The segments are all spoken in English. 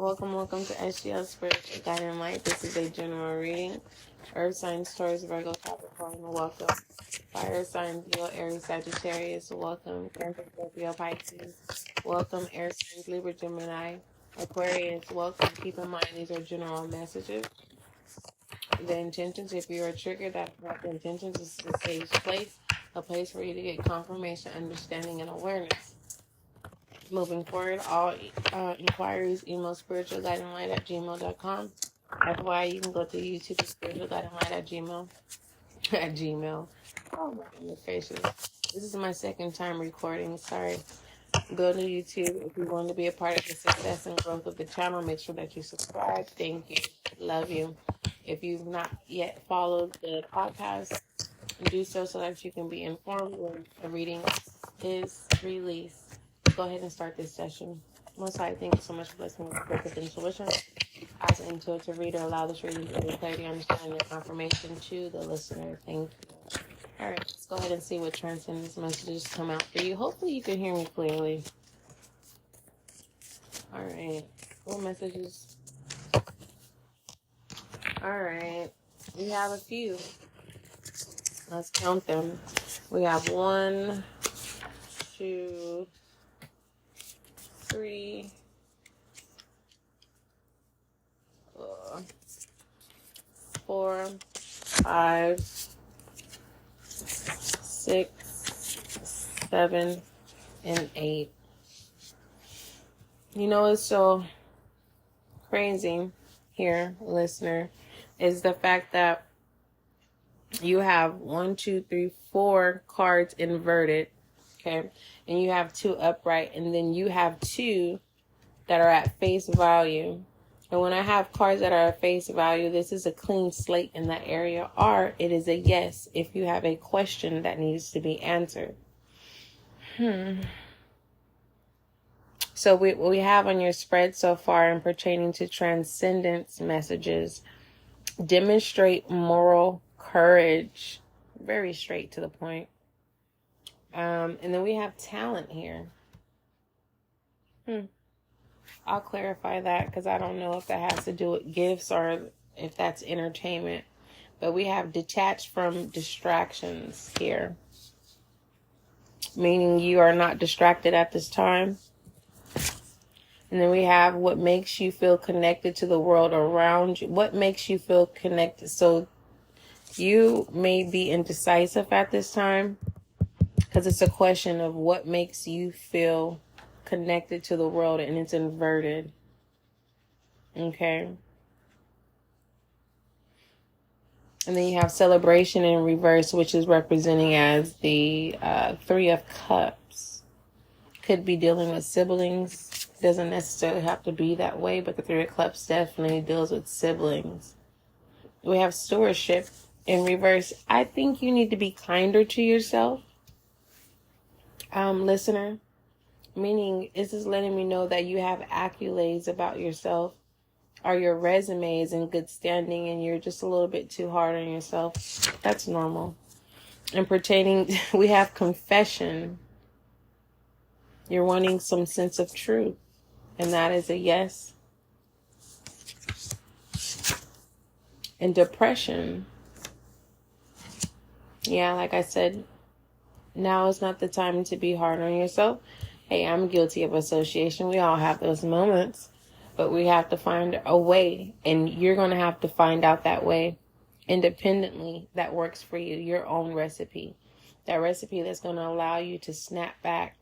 Welcome to SGL Spiritual Guiding Light. This is a general reading. Earth signs, Taurus, Virgo, Capricorn, welcome. Fire signs, Leo, Aries, Sagittarius, welcome. Cancer, Scorpio, Pisces, welcome. Air signs, Libra, Gemini, Aquarius, welcome. Keep in mind these are general messages. The intentions, if you are triggered, that the intentions is a safe place, a place for you to get confirmation, understanding, and awareness. Moving forward, all inquiries, email spiritualguidinglight@gmail.com. FYI, you can go to YouTube, spiritualguidinglight@gmail. At Gmail. Oh my goodness gracious. This is my second time recording. Sorry. Go to YouTube if you want to be a part of the success and growth of the channel. Make sure that you subscribe. Thank you. Love you. If you've not yet followed the podcast, do so that you can be informed when a reading is released. Go ahead and start this session. Most High, thank you so much for blessing with perfect intuition. As an intuitive reader, allow this reading to bring clarity, understanding, and confirmation to the listener. Thank you. All right, let's go ahead and see what transcendence messages come out for you. Hopefully you can hear me clearly. All right, what messages? All right, we have a few. Let's count them. We have 1, 2, 3, 4, 5, 6, 7, and 8. You know what's so crazy here, listener, is the fact that you have 1, 2, 3, 4 cards inverted, okay? And you have 2 upright, and then you have 2 that are at face value. And when I have cards that are at face value, this is a clean slate in that area, or it is a yes if you have a question that needs to be answered. So what we have on your spread so far in pertaining to transcendence messages: demonstrate moral courage. Very straight to the point. And then we have talent here. I'll clarify that because I don't know if that has to do with gifts or if that's entertainment. But we have detached from distractions here, meaning you are not distracted at this time. And then we have what makes you feel connected to the world around you. What makes you feel connected? So you may be indecisive at this time because it's a question of what makes you feel connected to the world, and it's inverted. Okay. And then you have celebration in reverse, which is representing as the 3 of Cups. Could be dealing with siblings. Doesn't necessarily have to be that way, but the 3 of Cups definitely deals with siblings. We have stewardship in reverse. I think you need to be kinder to yourself, listener. Meaning, this is letting me know that you have accolades about yourself, or your resume is in good standing and you're just a little bit too hard on yourself. That's normal. And pertaining, we have confession. You're wanting some sense of truth, and that is a yes. And depression. Yeah, like I said, now is not the time to be hard on yourself. Hey, I'm guilty of association. We all have those moments, but we have to find a way, and you're going to have to find out that way independently that works for you, your own recipe, that recipe that's going to allow you to snap back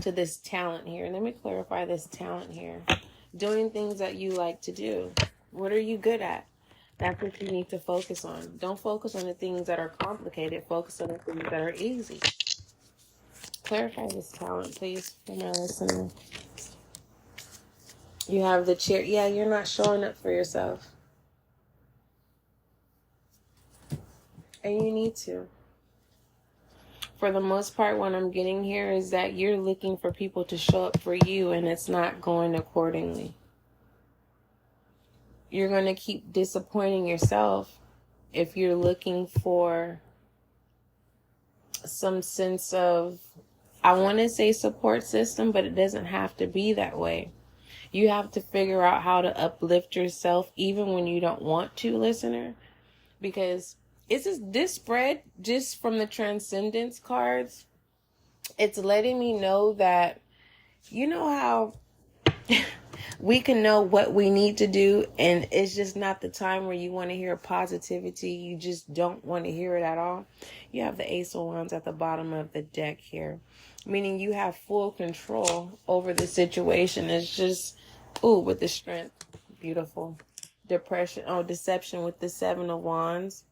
to this talent here. Let me clarify this talent here. Doing things that you like to do. What are you good at? That's what you need to focus on. Don't focus on the things that are complicated. Focus on the things that are easy. Clarify this talent, please, for my listener. You have the chair. Yeah, you're not showing up for yourself. And you need to. For the most part, what I'm getting here is that you're looking for people to show up for you, and it's not going accordingly. You're going to keep disappointing yourself if you're looking for some sense of, I want to say support system, but it doesn't have to be that way. You have to figure out how to uplift yourself even when you don't want to, listener. Because this spread, just from the Transcendence cards, it's letting me know that, you know how we can know what we need to do, and it's just not the time where you want to hear positivity. You just don't want to hear it at all. You have the Ace of Wands at the bottom of the deck here, meaning you have full control over the situation. It's just, ooh, with the Strength. Beautiful. Deception with the Seven of Wands.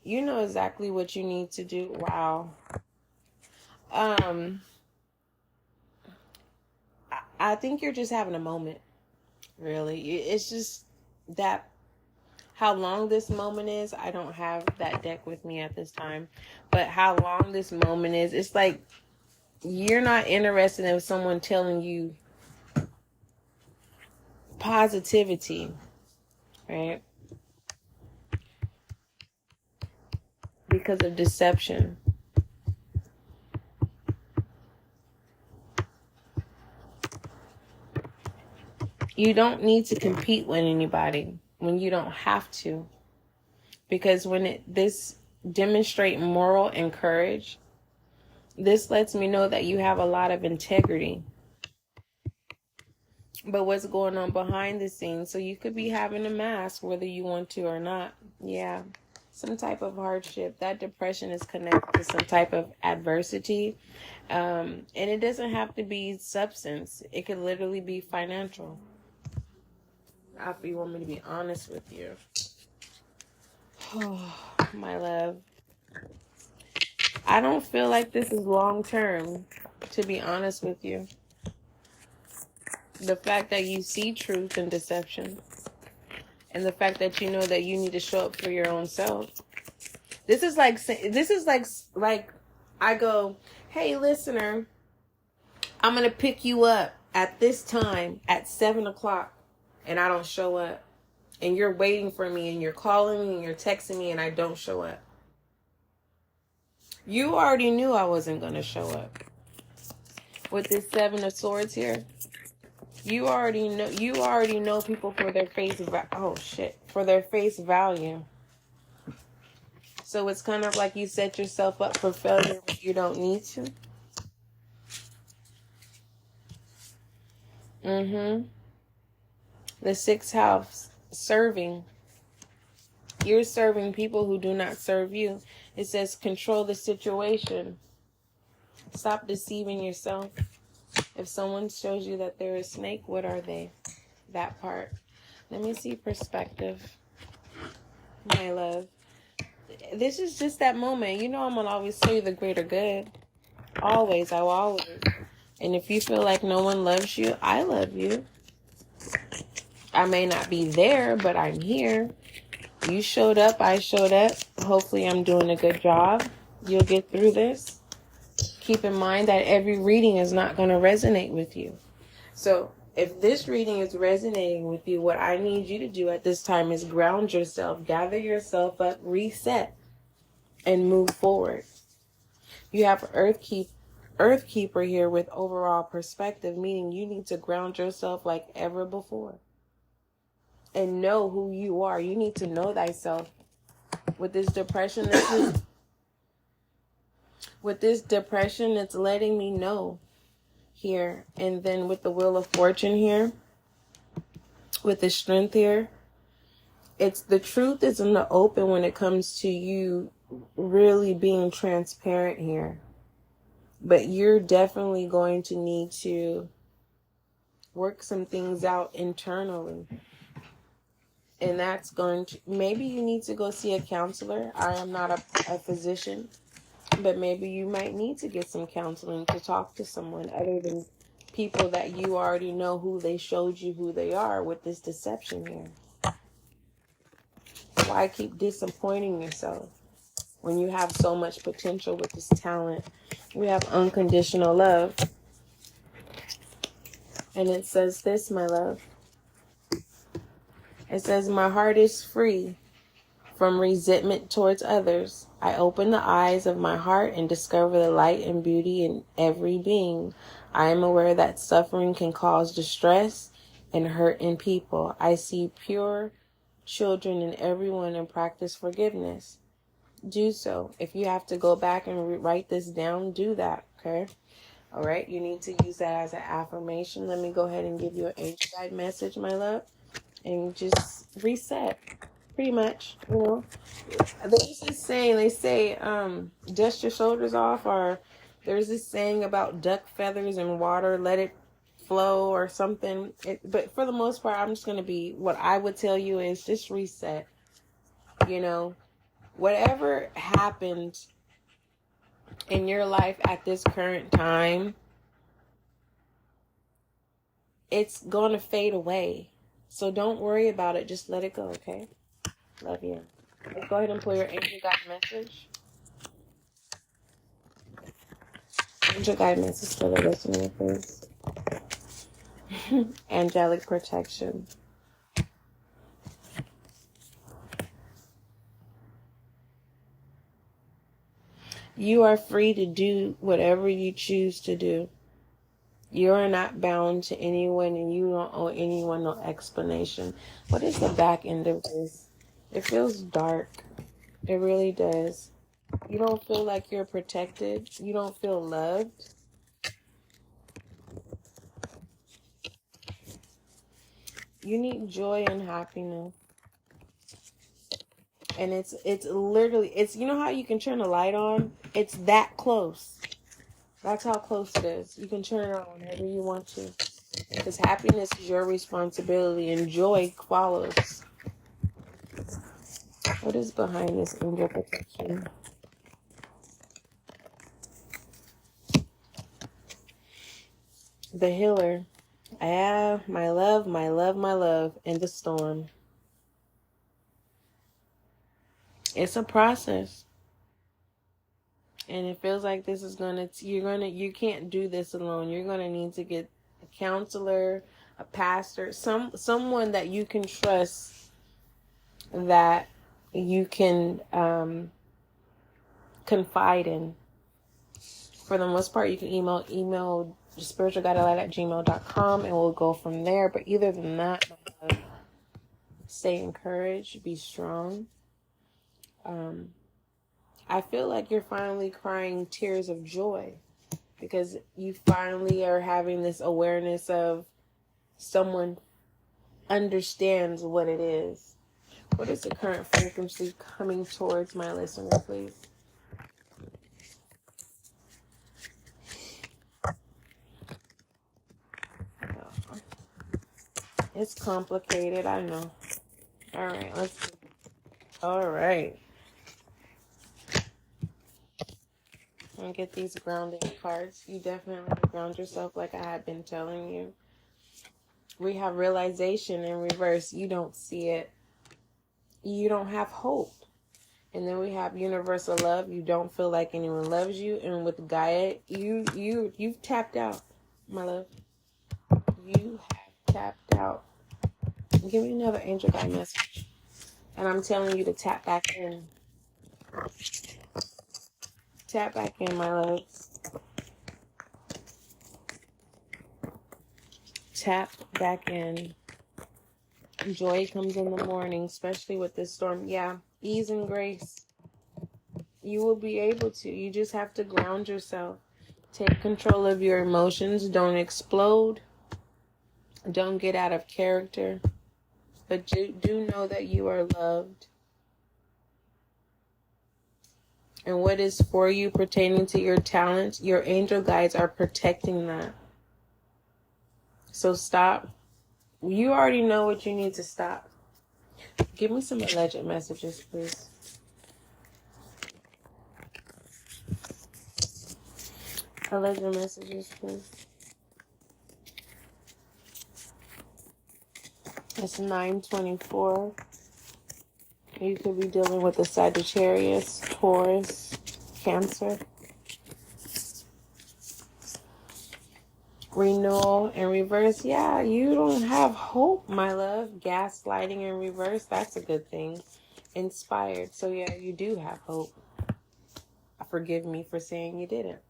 You know exactly what you need to do. Wow. I think you're just having a moment, really. It's just that, how long this moment is, I don't have that deck with me at this time. But how long this moment is, it's like you're not interested in someone telling you positivity, right? Because of deception. You don't need to compete with anybody when you don't have to. Because when this demonstrate moral and courage, this lets me know that you have a lot of integrity. But what's going on behind the scenes? So you could be having a mask whether you want to or not. Yeah. Some type of hardship. That depression is connected to some type of adversity. And it doesn't have to be substance. It could literally be financial. If you want me to be honest with you. Oh, my love. I don't feel like this is long term, to be honest with you. The fact that you see truth and deception, and the fact that you know that you need to show up for your own self. This is like I go, hey, listener, I'm going to pick you up at this time at 7:00, and I don't show up. And you're waiting for me, and you're calling me, and you're texting me, and I don't show up. You already knew I wasn't going to show up. With this Seven of Swords here, you already know people for their for their face value. So it's kind of like you set yourself up for failure when you don't need to. The Sixth House, serving. You're serving people who do not serve you. It says control the situation. Stop deceiving yourself. If someone shows you that they're a snake, what are they? That part. Let me see perspective. My love. This is just that moment. You know I'm going to always say the greater good. Always. I will always. And if you feel like no one loves you, I love you. I may not be there, but I'm here. You showed up. I showed up. Hopefully I'm doing a good job. You'll get through this. Keep in mind that every reading is not going to resonate with you. So if this reading is resonating with you, what I need you to do at this time is ground yourself, gather yourself up, reset, and move forward. You have Earthkeeper here with overall perspective, meaning you need to ground yourself like ever before. And know who you are. You need to know thyself. With this depression, it's letting me know here. And then with the Wheel of Fortune here, with the Strength here, it's the truth is in the open when it comes to you really being transparent here. But you're definitely going to need to work some things out internally. And that's going to, maybe you need to go see a counselor. I am not a physician, but maybe you might need to get some counseling to talk to someone other than people that you already know who they showed you who they are with this deception here. Why keep disappointing yourself when you have so much potential with this talent? We have unconditional love. And it says this, my love. It says, my heart is free from resentment towards others. I open the eyes of my heart and discover the light and beauty in every being. I am aware that suffering can cause distress and hurt in people. I see pure children in everyone and practice forgiveness. Do so. If you have to go back and write this down, do that, okay? All right, you need to use that as an affirmation. Let me go ahead and give you an angel guide message, my love, and just reset, pretty much, you know. There's this saying, they say, dust your shoulders off, or there's this saying about duck feathers in water, let it flow or something. But for the most part, I'm just going to be, what I would tell you is just reset, you know. Whatever happened in your life at this current time, it's going to fade away. So don't worry about it. Just let it go, okay? Love you. Let's go ahead and pull your angel guide message. Angel guide message for the listener, please. Angelic protection. You are free to do whatever you choose to do. You are not bound to anyone, and you don't owe anyone no explanation. What is the back end of this? It feels dark. It really does. You don't feel like you're protected. You don't feel loved. You need joy and happiness. And it's literally, you know how you can turn a light on? It's that close. That's how close it is. You can turn it on whenever you want to. Because happiness is your responsibility and joy follows. What is behind this angel protection? The healer. Ah, my love, my love, my love, in the storm. It's a process. And it feels like this is you can't do this alone. You're gonna need to get a counselor, a pastor, someone that you can trust, that you can confide in. For the most part, you can email spiritualguidelight@gmail.com, and we'll go from there. But either than that, stay encouraged, be strong. I feel like you're finally crying tears of joy because you finally are having this awareness of someone understands what it is. What is the current frequency coming towards my listener, please? It's complicated, I know. All right, let's see. All right. And get these grounding cards. You definitely ground yourself like I have been telling you. We have realization in reverse. You don't see it. You don't have hope. And then we have universal love. You don't feel like anyone loves you. And with Gaia, you've tapped out, my love. You have tapped out. Give me another angel guide message. And I'm telling you to tap back in. Tap back in, my love. Tap back in. Joy comes in the morning, especially with this storm. Yeah, ease and grace. You will be able to. You just have to ground yourself. Take control of your emotions. Don't explode. Don't get out of character. But do know that you are loved. And what is for you pertaining to your talents, your angel guides are protecting that. So stop. You already know what you need to stop. Give me some alleged messages, please. Alleged messages, please. It's 9:24. You could be dealing with a Sagittarius, Taurus, Cancer. Renewal in reverse. Yeah, you don't have hope, my love. Gaslighting in reverse. That's a good thing. Inspired. So yeah, you do have hope. Forgive me for saying you didn't.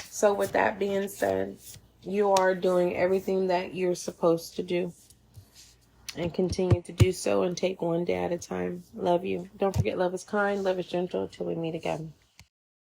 So with that being said, You are doing everything that you're supposed to do. And continue to do so and take one day at a time. Love you. Don't forget, love is kind, love is gentle. Till we meet again.